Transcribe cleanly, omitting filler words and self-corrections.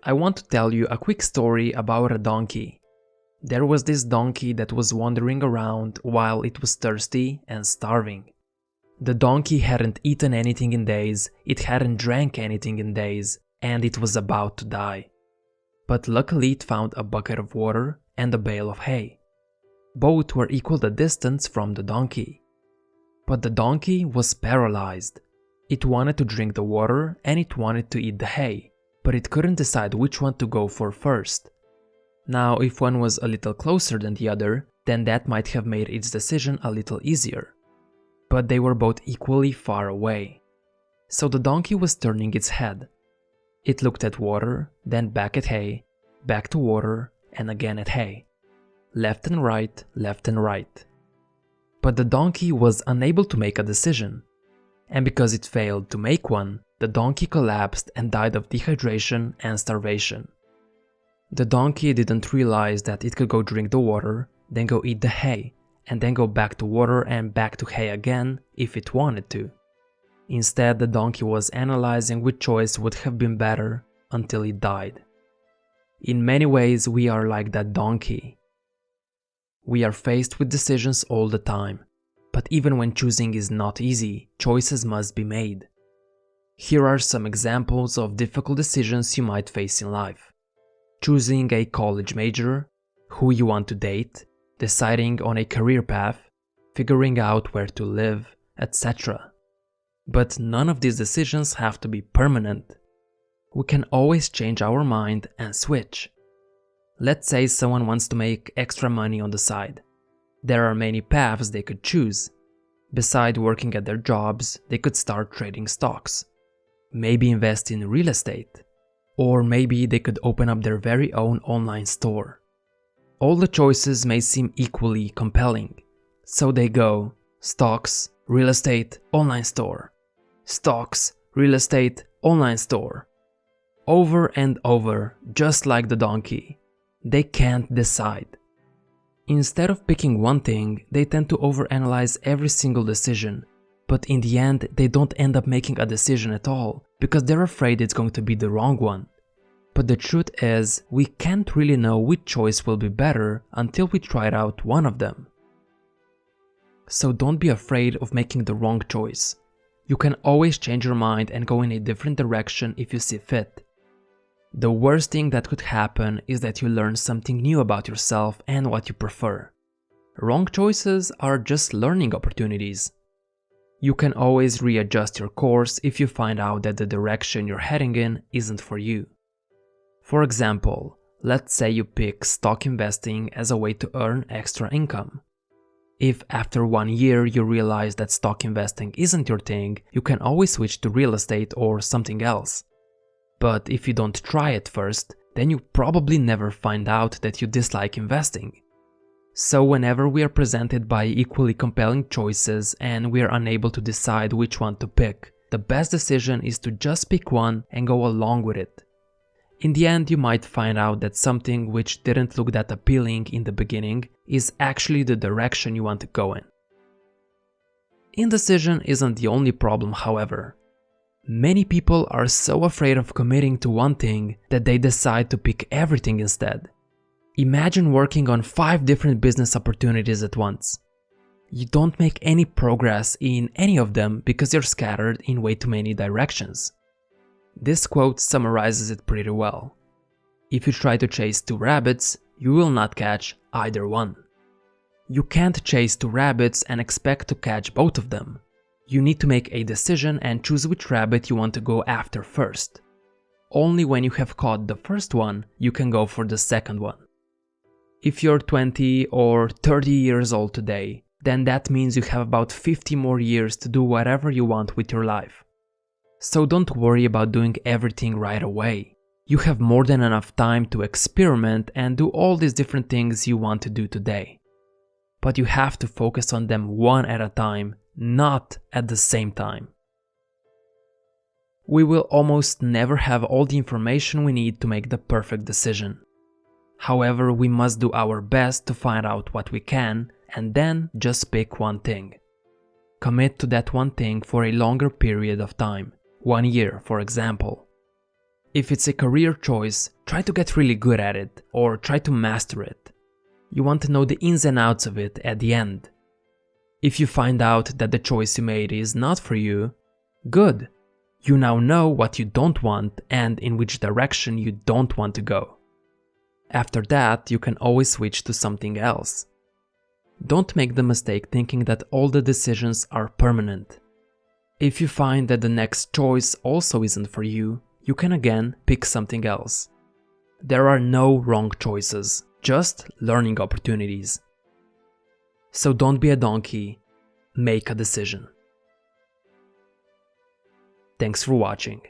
I want to tell you a quick story about a donkey. There was this donkey that was wandering around while it was thirsty and starving. The donkey hadn't eaten anything in days, it hadn't drank anything in days, and it was about to die. But luckily it found a bucket of water and a bale of hay. Both were equal the distance from the donkey. But the donkey was paralyzed. It wanted to drink the water and it wanted to eat the hay, but it couldn't decide which one to go for first. Now, if one was a little closer than the other, then that might have made its decision a little easier. But they were both equally far away. So the donkey was turning its head. It looked at water, then back at hay, back to water, and again at hay. Left and right, left and right. But the donkey was unable to make a decision. And because it failed to make one, the donkey collapsed and died of dehydration and starvation. The donkey didn't realize that it could go drink the water, then go eat the hay, and then go back to water and back to hay again if it wanted to. Instead, the donkey was analyzing which choice would have been better until it died. In many ways, we are like that donkey. We are faced with decisions all the time, but even when choosing is not easy, choices must be made. Here are some examples of difficult decisions you might face in life. Choosing a college major, who you want to date, deciding on a career path, figuring out where to live, etc. But none of these decisions have to be permanent. We can always change our mind and switch. Let's say someone wants to make extra money on the side. There are many paths they could choose. Besides working at their jobs, they could start trading stocks. Maybe invest in real estate. Or maybe they could open up their very own online store. All the choices may seem equally compelling. So they go stocks, real estate, online store. Stocks, real estate, online store. Over and over, just like the donkey. They can't decide. Instead of picking one thing, they tend to overanalyze every single decision. But in the end, they don't end up making a decision at all, because they're afraid it's going to be the wrong one. But the truth is, we can't really know which choice will be better until we try out one of them. So don't be afraid of making the wrong choice. You can always change your mind and go in a different direction if you see fit. The worst thing that could happen is that you learn something new about yourself and what you prefer. Wrong choices are just learning opportunities. You can always readjust your course if you find out that the direction you're heading in isn't for you. For example, let's say you pick stock investing as a way to earn extra income. If after 1 year you realize that stock investing isn't your thing, you can always switch to real estate or something else. But if you don't try it first, then you probably never find out that you dislike investing. So whenever we are presented by equally compelling choices and we are unable to decide which one to pick, the best decision is to just pick one and go along with it. In the end, you might find out that something which didn't look that appealing in the beginning is actually the direction you want to go in. Indecision isn't the only problem, however. Many people are so afraid of committing to one thing that they decide to pick everything instead. Imagine working on 5 different business opportunities at once. You don't make any progress in any of them because you're scattered in way too many directions. This quote summarizes it pretty well. If you try to chase 2 rabbits, you will not catch either one. You can't chase 2 rabbits and expect to catch both of them. You need to make a decision and choose which rabbit you want to go after first. Only when you have caught the first one, you can go for the second one. If you're 20 or 30 years old today, then that means you have about 50 more years to do whatever you want with your life. So don't worry about doing everything right away. You have more than enough time to experiment and do all these different things you want to do today. But you have to focus on them one at a time, not at the same time. We will almost never have all the information we need to make the perfect decision. However, we must do our best to find out what we can and then just pick one thing. Commit to that one thing for a longer period of time, 1 year for example. If it's a career choice, try to get really good at it, or try to master it. You want to know the ins and outs of it at the end. If you find out that the choice you made is not for you, good. You now know what you don't want and in which direction you don't want to go. After that, you can always switch to something else. Don't make the mistake thinking that all the decisions are permanent. If you find that the next choice also isn't for you, you can again pick something else. There are no wrong choices, just learning opportunities. So don't be a donkey, make a decision. Thanks for watching.